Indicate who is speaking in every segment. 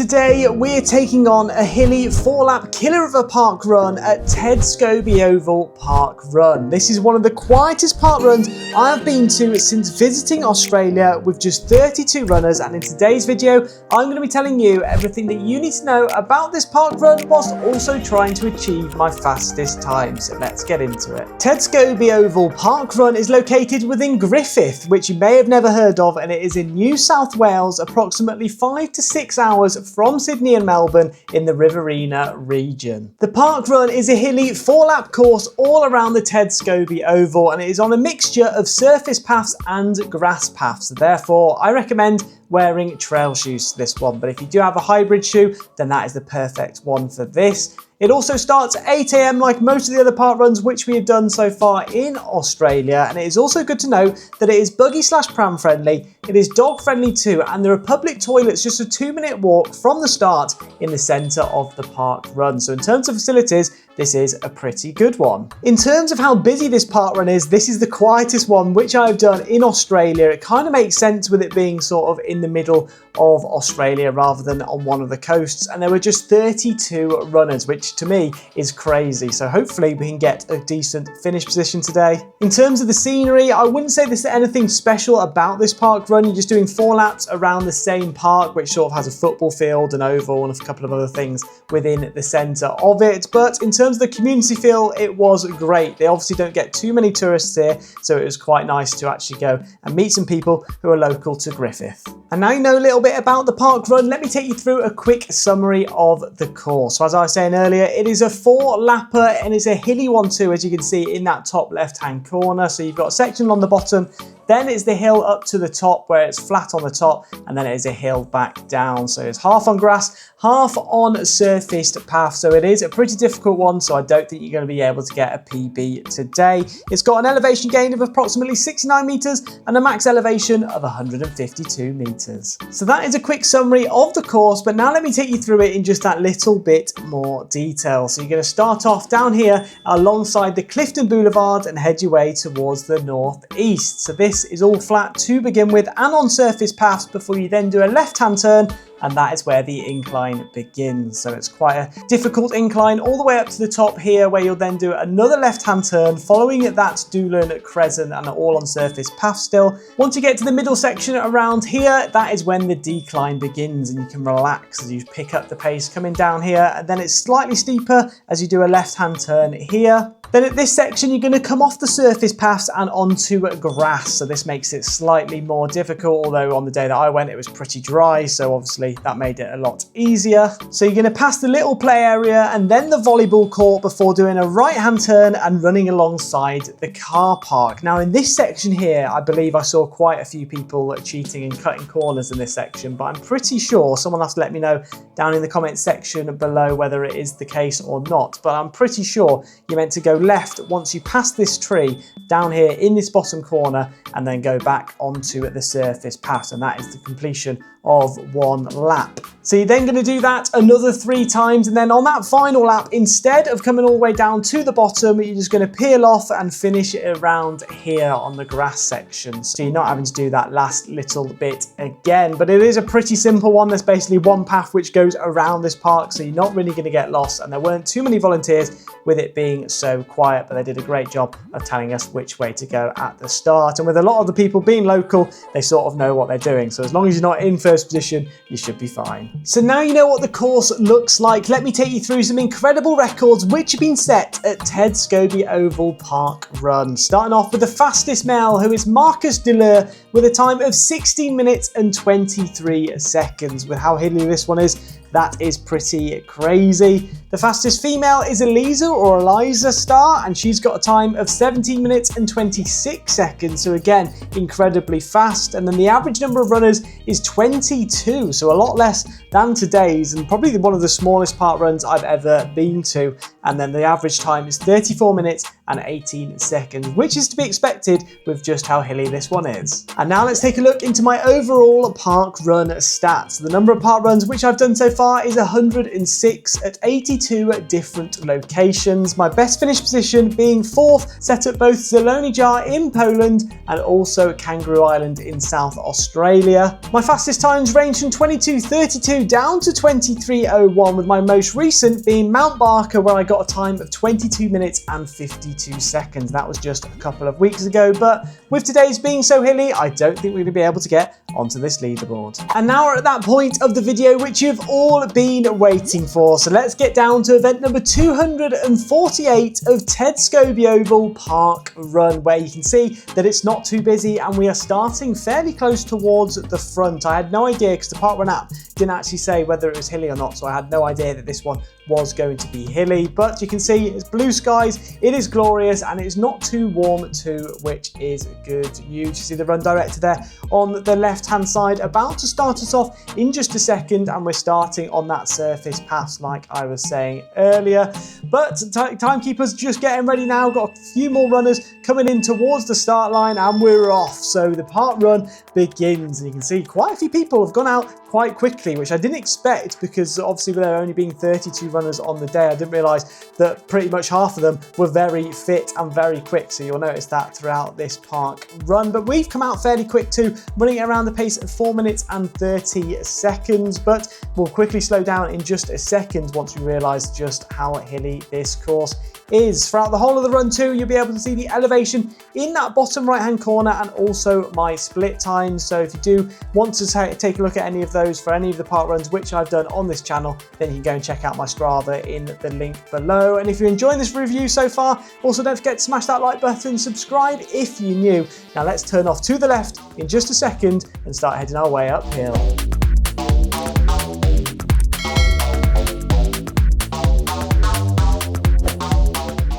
Speaker 1: Today we're taking on a hilly 4-lap killer of a park run at Ted Scobie Oval PARKRUN. This is one of the quietest park runs I have been to since visiting Australia, with just 32 runners, and in today's video I'm going to be telling you everything that you need to know about this park run whilst also trying to achieve my fastest time. So let's get into it. Ted Scobie Oval PARKRUN is located within Griffith, which you may have never heard of, and it is in New South Wales, approximately 5 to 6 hours from Sydney and Melbourne in the Riverina region. The parkrun is a hilly 4-lap course all around the Ted Scobie Oval, and it is on a mixture of surface paths and grass paths. Therefore, I recommend wearing trail shoes to this one, but if you do have a hybrid shoe, then that is the perfect one for this. It also starts at 8 AM like most of the other park runs which we have done so far in Australia, and it is also good to know that it is buggy/pram friendly, it is dog friendly too, and there are public toilets just a 2-minute walk from the start in the centre of the park run. So in terms of facilities, this is a pretty good one. In terms of how busy this park run is, this is the quietest one which I've done in Australia. It kind of makes sense with it being sort of in the middle of Australia rather than on one of the coasts, and there were just 32 runners, which to me is crazy. So hopefully we can get a decent finish position today. In terms of the scenery, I wouldn't say there's anything special about this park run. You're just doing 4 laps around the same park, which sort of has a football field, an oval, and a couple of other things within the centre of it. But in terms of the community feel, it was great. They obviously don't get too many tourists here, so it was quite nice to actually go and meet some people who are local to Griffith. And now you know a little bit about the park run, let me take you through a quick summary of the course. So as I was saying earlier, it is a 4-lapper and it's a hilly one too, as you can see in that top left-hand corner. So you've got a section on the bottom, then it's the hill up to the top where it's flat on the top, and then it is a hill back down. So it's half on grass, half on surfaced path. So it is a pretty difficult one, so I don't think you're going to be able to get a PB today. It's got an elevation gain of approximately 69 metres and a max elevation of 152 metres. So that is a quick summary of the course, but now let me take you through it in just that little bit more detail. So you're going to start off down here alongside the Clifton Boulevard and head your way towards the northeast. So this is all flat to begin with and on surface paths before you then do a left-hand turn, and that is where the incline begins. So it's quite a difficult incline all the way up to the top here, where you'll then do another left-hand turn following that Doolan Crescent, and all on surface path still. Once you get to the middle section around here, that is when the decline begins, and you can relax as you pick up the pace coming down here, and then it's slightly steeper as you do a left-hand turn here. Then at this section, you're going to come off the surface paths and onto grass. So this makes it slightly more difficult, although on the day that I went, it was pretty dry. So obviously that made it a lot easier. So you're going to pass the little play area and then the volleyball court before doing a right-hand turn and running alongside the car park. Now in this section here, I believe I saw quite a few people cheating and cutting corners in this section, but I'm pretty sure, someone has to let me know down in the comments section below whether it is the case or not, but I'm pretty sure you're meant to go left once you pass this tree down here in this bottom corner, and then go back onto the surface path, and that is the completion of 1 lap. So you're then going to do that another 3 times, and then on that final lap, instead of coming all the way down to the bottom, you're just going to peel off and finish it around here on the grass section. So you're not having to do that last little bit again, but it is a pretty simple one. There's basically one path which goes around this park, so you're not really going to get lost, and there weren't too many volunteers with it being so quiet, but they did a great job of telling us which way to go at the start. And with a lot of the people being local, they sort of know what they're doing. So as long as you're not in first position, you should be fine. So now you know what the course looks like. Let me take you through some incredible records which have been set at Ted Scobie Oval PARKRUN. Starting off with the fastest male, who is Marcus Deleur, with a time of 16 minutes and 23 seconds. With how hilly this one is, that is pretty crazy. The fastest female is Eliza Starr, and she's got a time of 17 minutes and 26 seconds. So again, incredibly fast. And then the average number of runners is 22, so a lot less than today's, and probably one of the smallest park runs I've ever been to. And then the average time is 34 minutes and 18 seconds, which is to be expected with just how hilly this one is. And now let's take a look into my overall park run stats. The number of park runs which I've done so far is 106 at 82 different locations. My best finish position being 4th, set at both Zielony Jar in Poland and also Kangaroo Island in South Australia. My fastest times range from 22:32 2 down to 23:01, with my most recent being Mount Barker, where I got a time of 22 minutes and 52 seconds. That was just a couple of weeks ago, but with today's being so hilly, I don't think we're going to be able to get onto this leaderboard. And now we're at that point of the video which you've all been waiting for, so let's get down to event number 248 of Ted Scobie Oval Parkrun, where you can see that it's not too busy and we are starting fairly close towards the front. I had no idea because the Parkrun app didn't actually say whether it was hilly or not, so I had no idea that this one was going to be hilly, but you can see it's blue skies, it is glorious, and it's not too warm too, which is good news. You see the run director there on the left hand side about to start us off in just a second, and we're starting on that surface pass like I was saying earlier. But timekeeper's just getting ready now, got a few more runners coming in towards the start line, and we're off. So the park run begins, and you can see quite a few people have gone out quite quickly, which I didn't expect, because obviously with there only being 32 runners on the day, I didn't realise that pretty much half of them were very fit and very quick, so you'll notice that throughout this park run. But we've come out fairly quick too, running around the pace of 4 minutes and 30 seconds, but we'll quickly slow down in just a second once we realise just how hilly this course is. Throughout the whole of the run too, you'll be able to see the elevation in that bottom right hand corner and also my split times. So if you do want to take a look at any of those for any of the park runs which I've done on this channel, then you can go and check out my Strava in the link below. And if you're enjoying this review so far, also don't forget to smash that like button, subscribe if you're new. Now let's turn off to the left in just a second and start heading our way uphill.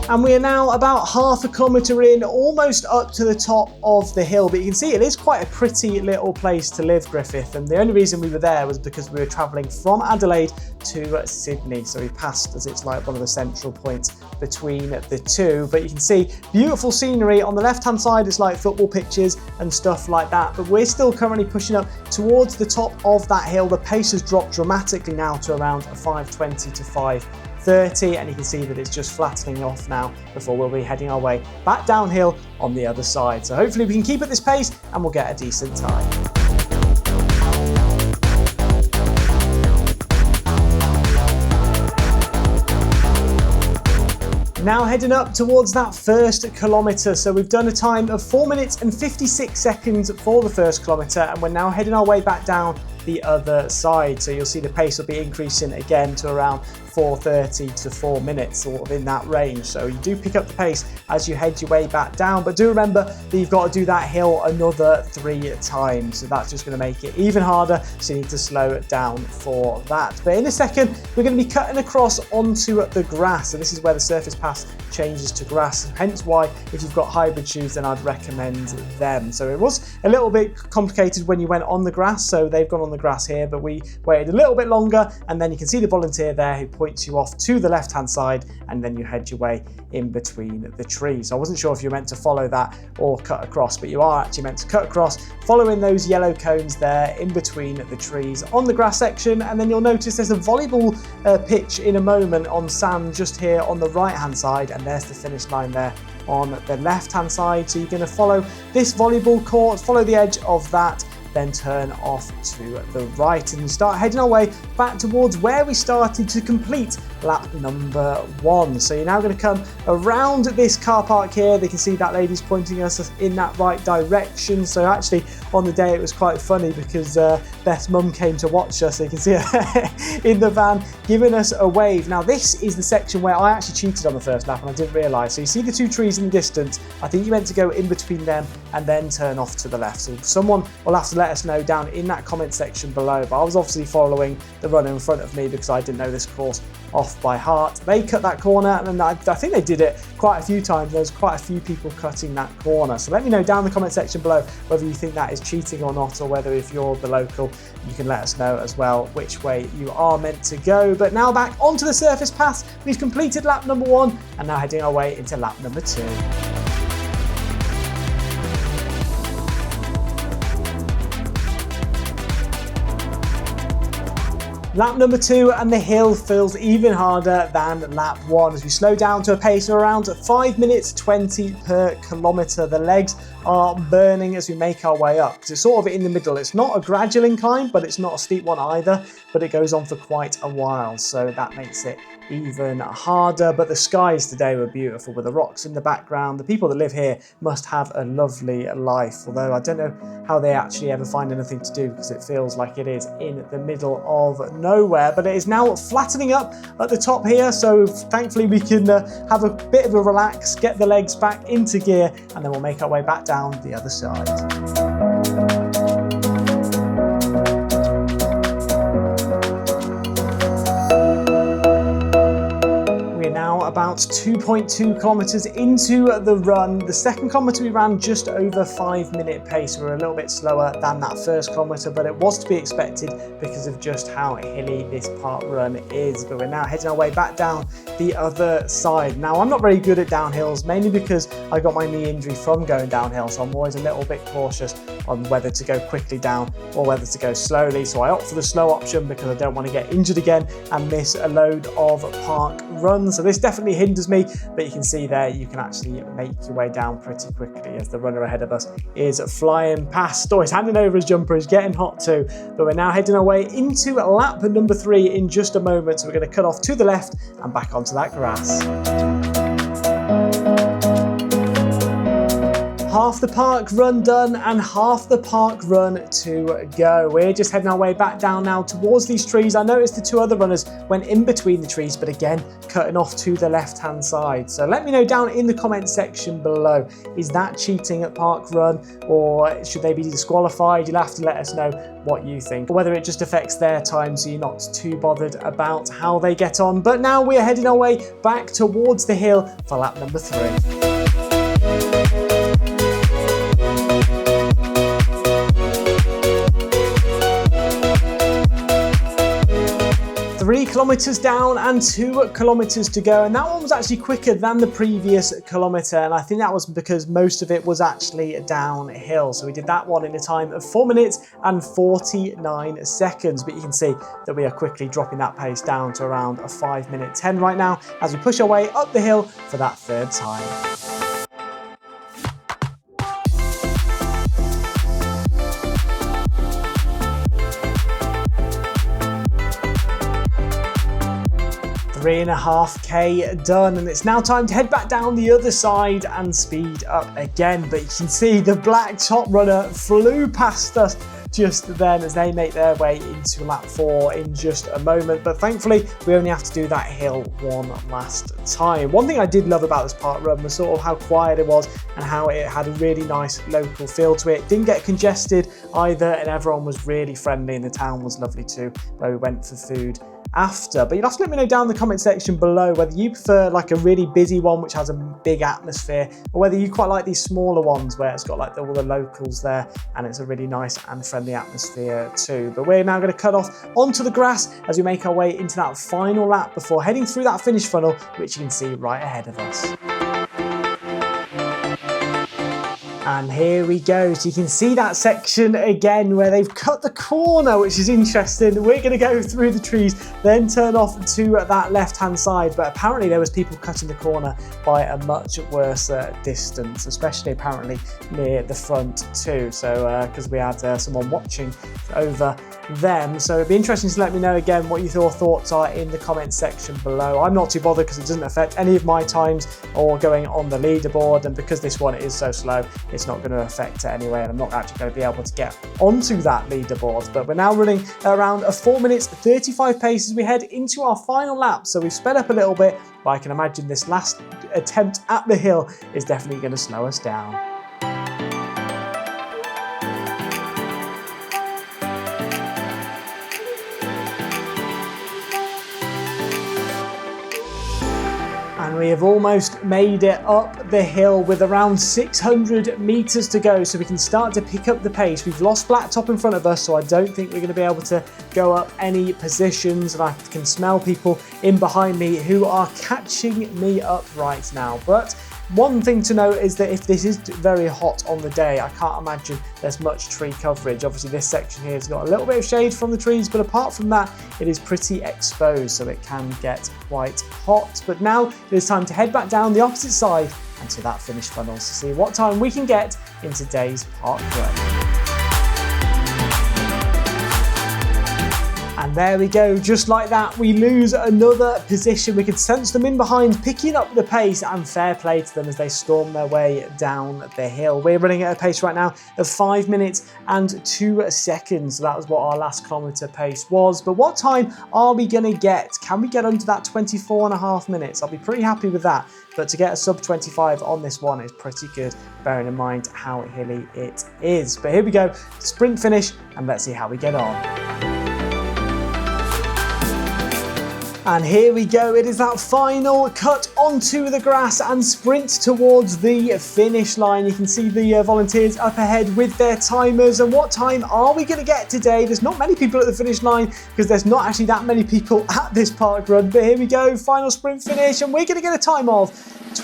Speaker 1: And we are now about half a kilometre in, almost up to the top of the hill. But you can see it is quite a pretty little place to live, Griffith. And the only reason we were there was because we were travelling from Adelaide to Sydney. So we passed, as it's like one of the central points between the two. But you can see beautiful scenery. On the left-hand side, it's like football pitches and stuff like that. But we're still currently pushing up towards the top of that hill. The pace has dropped dramatically now to around a 5:20 to 5:30, and you can see that it's just flattening off now before we'll be heading our way back downhill on the other side. So hopefully we can keep at this pace and we'll get a decent time. Now heading up towards that first kilometre. So we've done a time of 4 minutes and 56 seconds for the first kilometre, and we're now heading our way back down the other side. So you'll see the pace will be increasing again to around 4:30 to 4 minutes, sort of in that range. So you do pick up the pace as you head your way back down, but do remember that you've got to do that hill another 3 times. So that's just going to make it even harder. So you need to slow it down for that. But in a second, we're going to be cutting across onto the grass. So this is where the surface pass changes to grass. Hence why if you've got hybrid shoes, then I'd recommend them. So it was a little bit complicated when you went on the grass. So they've gone on the grass here, but we waited a little bit longer, and then you can see the volunteer there who points you off to the left hand side, and then you head your way in between the trees. I wasn't sure if you're meant to follow that or cut across, but you are actually meant to cut across following those yellow cones there in between the trees on the grass section. And then you'll notice there's a volleyball pitch in a moment on sand just here on the right hand side, and there's the finish line there on the left hand side. So you're going to follow this volleyball court, follow the edge of that, then turn off to the right and start heading our way back towards where we started to complete lap number 1. So you're now going to come around this car park here. They can see that lady's pointing us in that right direction. So actually on the day it was quite funny because Beth's mum came to watch us. So you can see her in the van giving us a wave. Now this is the section where I actually cheated on the first lap and I didn't realise. So you see the 2 trees in the distance. I think you meant to go in between them and then turn off to the left. So someone will have to let us know down in that comment section below, but I was obviously following the runner in front of me because I didn't know this course off by heart. They cut that corner, and I think they did it quite a few times. There's quite a few people cutting that corner, so let me know down in the comment section below whether you think that is cheating or not, or whether if you're the local you can let us know as well which way you are meant to go. But now back onto the surface pass. We've completed lap number 1 and now heading our way into lap number 2. Lap number 2 and the hill feels even harder than lap 1 as we slow down to a pace of around 5 minutes 20 per kilometre. The legs are burning as we make our way up because it's sort of in the middle. It's not a gradual incline, but it's not a steep one either, but it goes on for quite a while, so that makes it even harder. But the skies today were beautiful with the rocks in the background. The people that live here must have a lovely life, although I don't know how they actually ever find anything to do because it feels like it is in the middle of nowhere. But it is now flattening up at the top here, so thankfully we can have a bit of a relax, get the legs back into gear, and then we'll make our way back down the other side. About 2.2 kilometers into the run. The second kilometer we ran just over 5-minute pace. We were a little bit slower than that first kilometer, but it was to be expected because of just how hilly this park run is. But we're now heading our way back down the other side. Now, I'm not very good at downhills, mainly because I got my knee injury from going downhill, so I'm always a little bit cautious on whether to go quickly down or whether to go slowly. So I opt for the slow option because I don't want to get injured again and miss a load of park runs. So this definitely hinders me, but you can see there you can actually make your way down pretty quickly as the runner ahead of us is flying past. Oh, he's handing over his jumper, he's getting hot too. But we're now heading our way into lap number 3 in just a moment. So we're going to cut off to the left and back onto that grass. Half the park run done and half the park run to go. We're just heading our way back down now towards these trees. I noticed the 2 other runners went in between the trees, but again, cutting off to the left-hand side. So let me know down in the comment section below. Is that cheating at park run, or should they be disqualified? You'll have to let us know what you think, or whether it just affects their time so you're not too bothered about how they get on. But now we're heading our way back towards the hill for lap number 3. 3 kilometers down and 2 kilometers to go, and that one was actually quicker than the previous kilometer, and I think that was because most of it was actually downhill. So we did that one in a time of 4 minutes and 49 seconds, but you can see that we are quickly dropping that pace down to around a 5:10 right now as we push our way up the hill for that 3rd time. Three and a half K done, and it's now time to head back down the other side and speed up again. But you can see the black top runner flew past us just then as they make their way into lap 4 in just a moment. But thankfully, we only have to do that hill one last time. One thing I did love about this park run was sort of how quiet it was and how it had a really nice local feel to it. Didn't get congested either, and everyone was really friendly, and the town was lovely too, where we went for food after. But you'll have to let me know down in the comment section below whether you prefer like a really busy one which has a big atmosphere, or whether you quite like these smaller ones where it's got like all the locals there and it's a really nice and friendly atmosphere too. But we're now going to cut off onto the grass as we make our way into that final lap before heading through that finish funnel, which you can see right ahead of us. And here we go. So you can see that section again where they've cut the corner, which is interesting. We're going to go through the trees, then turn off to that left-hand side. But apparently there was people cutting the corner by a much worse distance, especially apparently near the front too. So because we had someone watching over them. So it'd be interesting to let me know again what your thoughts are in the comment section below. I'm not too bothered because it doesn't affect any of my times or going on the leaderboard, and because this one is so slow, it's not going to affect it anyway, and I'm not actually going to be able to get onto that leaderboard. But we're now running around a 4 minutes 35 pace as we head into our final lap. So we've sped up a little bit, but I can imagine this last attempt at the hill is definitely going to slow us down. And we have almost made it up the hill with around 600 meters to go, so we can start to pick up the pace. We've lost Blacktop in front of us, so I don't think we're going to be able to go up any positions, and I can smell people in behind me who are catching me up right now. But One thing to note is that if this is very hot on the day, I can't imagine there's much tree coverage. Obviously this section here has got a little bit of shade from the trees, but apart from that, it is pretty exposed, so it can get quite hot. But now it is time to head back down the opposite side and to that finish funnel to see what time we can get in today's park run. And there we go, just like that, we lose another position. We could sense them in behind, picking up the pace, and fair play to them as they storm their way down the hill. We're running at a pace right now of 5 minutes and 2 seconds. So that was what our last kilometre pace was. But what time are we going to get? Can we get under that 24.5 minutes? I'll be pretty happy with that. But to get a sub 25 on this one is pretty good, bearing in mind how hilly it is. But here we go, sprint finish, and let's see how we get on. And here we go, it is that final cut onto the grass and sprint towards the finish line. You can see the volunteers up ahead with their timers. And what time are we going to get today? There's not many people at the finish line because there's not actually that many people at this park run. But here we go, final sprint finish, and we're going to get a time of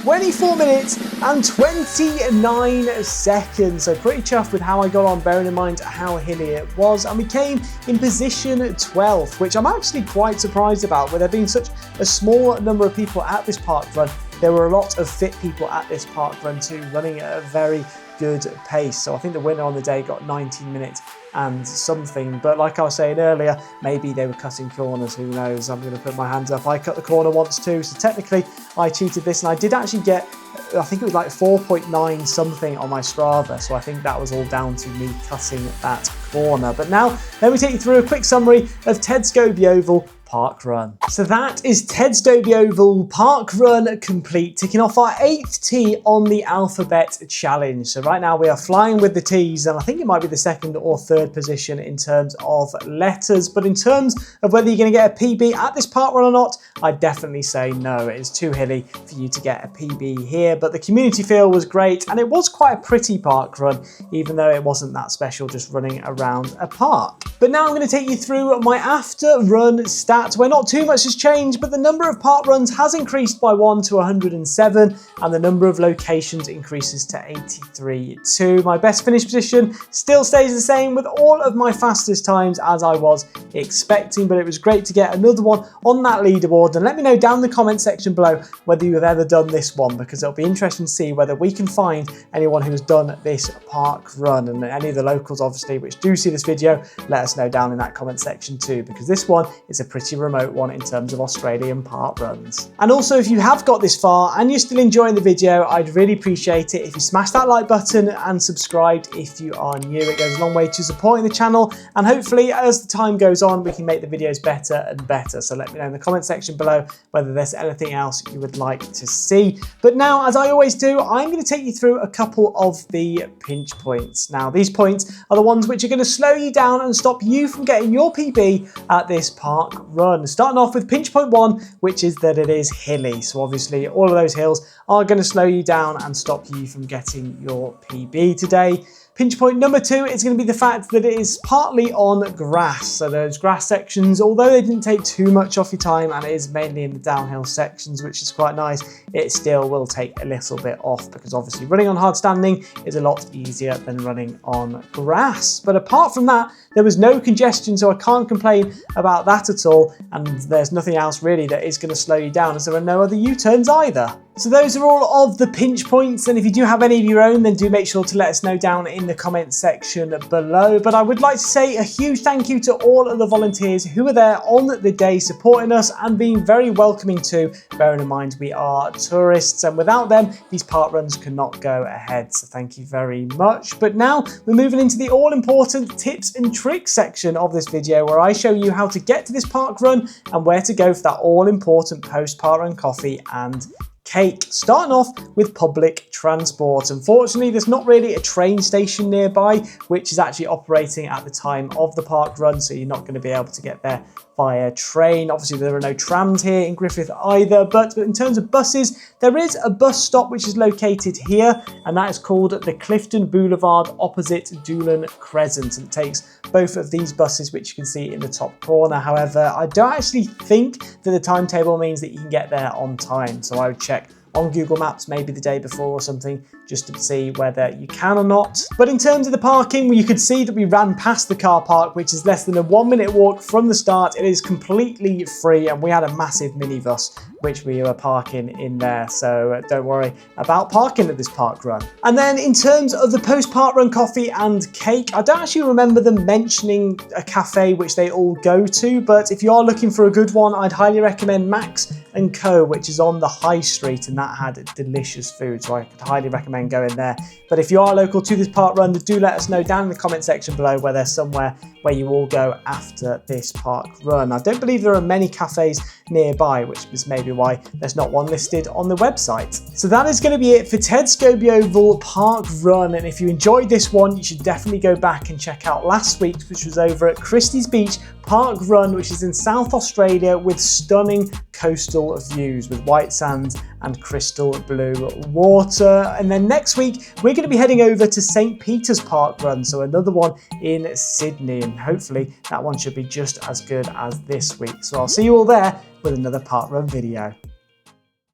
Speaker 1: 24 minutes and 29 seconds. So pretty chuffed with how I got on, bearing in mind how hilly it was. And we came in position 12th, which I'm actually quite surprised about. With there being such a small number of people at this park run, there were a lot of fit people at this park run too, running at a very good pace. So I think the winner on the day got 19 minutes and something, but like I was saying earlier, maybe they were cutting corners, who knows. I'm going to put my hands up. I cut the corner once too, so technically I cheated this, and I did actually get, I think it was like 4.9 something on my Strava, so I think that was all down to me cutting that corner. But now let me take you through a quick summary of Ted Scobie Oval Park Run. So that is Ted Scobie Oval Park Run complete, ticking off our 8th T on the alphabet challenge. So right now we are flying with the T's, and I think it might be the 2nd or 3rd position in terms of letters. But in terms of whether you're going to get a PB at this park run or not, I'd definitely say no. It is too hilly for you to get a PB here, but the community feel was great, and it was quite a pretty park run, even though it wasn't that special just running around a park. But now I'm going to take you through my after run stats, where not too much has changed, but the number of park runs has increased by 1 to 107, and the number of locations increases to 83 too. My best finish position still stays the same, with all of my fastest times as I was expecting, but it was great to get another one on that leaderboard. And let me know down in the comment section below whether you've ever done this one, because it'll be interesting to see whether we can find anyone who has done this park run, and any of the locals obviously which do see this video, let us know down in that comment section too, because this one is a pretty remote one in terms of Australian park runs. And also, if you have got this far and you're still enjoying the video, I'd really appreciate it if you smash that like button and subscribed if you are new. It goes a long way to supporting the channel, and hopefully as the time goes on we can make the videos better and better. So let me know in the comment section below whether there's anything else you would like to see. But now, as I always do, I'm going to take you through a couple of the pinch points. Now these points are the ones which are going to slow you down and stop you from getting your PB at this park run. Starting off with pinch point 1, which is that it is hilly. So obviously all of those hills are going to slow you down and stop you from getting your PB today. Pinch point number 2 is going to be the fact that it is partly on grass. So those grass sections, although they didn't take too much off your time, and it is mainly in the downhill sections, which is quite nice, it still will take a little bit off, because obviously running on hard standing is a lot easier than running on grass. But apart from that, there was no congestion, so I can't complain about that at all. And there's nothing else really that is going to slow you down, as there are no other U-turns either. So those are all of the pinch points, and if you do have any of your own, then do make sure to let us know down in the comment section below. But I would like to say a huge thank you to all of the volunteers who were there on the day supporting us and being very welcoming too, bearing in mind we are tourists, and without them these park runs could not go ahead. So thank you very much. But now we're moving into the all-important tips and tricks section of this video, where I show you how to get to this park run and where to go for that all-important post-park run coffee and cake. Starting off with public transport. Unfortunately, there's not really a train station nearby, which is actually operating at the time of the park run, so you're not going to be able to get there via train. Obviously, there are no trams here in Griffith either, but in terms of buses, there is a bus stop which is located here, and that is called the Clifton Boulevard opposite Doolan Crescent, and it takes both of these buses, which you can see in the top corner. However, I don't actually think that the timetable means that you can get there on time, so I would check on Google Maps maybe the day before or something, just to see whether you can or not. But in terms of the parking, you could see that we ran past the car park, which is less than a 1-minute walk from the start. It is completely free, and we had a massive minibus which we were parking in there, so don't worry about parking at this park run. And then in terms of the post-park run coffee and cake, I don't actually remember them mentioning a cafe which they all go to, but if you are looking for a good one, I'd highly recommend Max & Co, which is on the high street, and that had delicious food, so I could highly recommend going there. But if you are local to this park run, do let us know down in the comment section below where there's somewhere where you all go after this park run. I don't believe there are many cafes nearby, which is maybe why there's not one listed on the website. So that is going to be it for Ted Scobie Oval Park Run, and if you enjoyed this one, you should definitely go back and check out last week's, which was over at Christie's Beach Park Run, which is in South Australia, with stunning coastal views with white sands and crystal blue water. And then next week we're going to be heading over to St. Peter's Park Run, so another one in Sydney, and hopefully that one should be just as good as this week. So I'll see you all there with another park run video.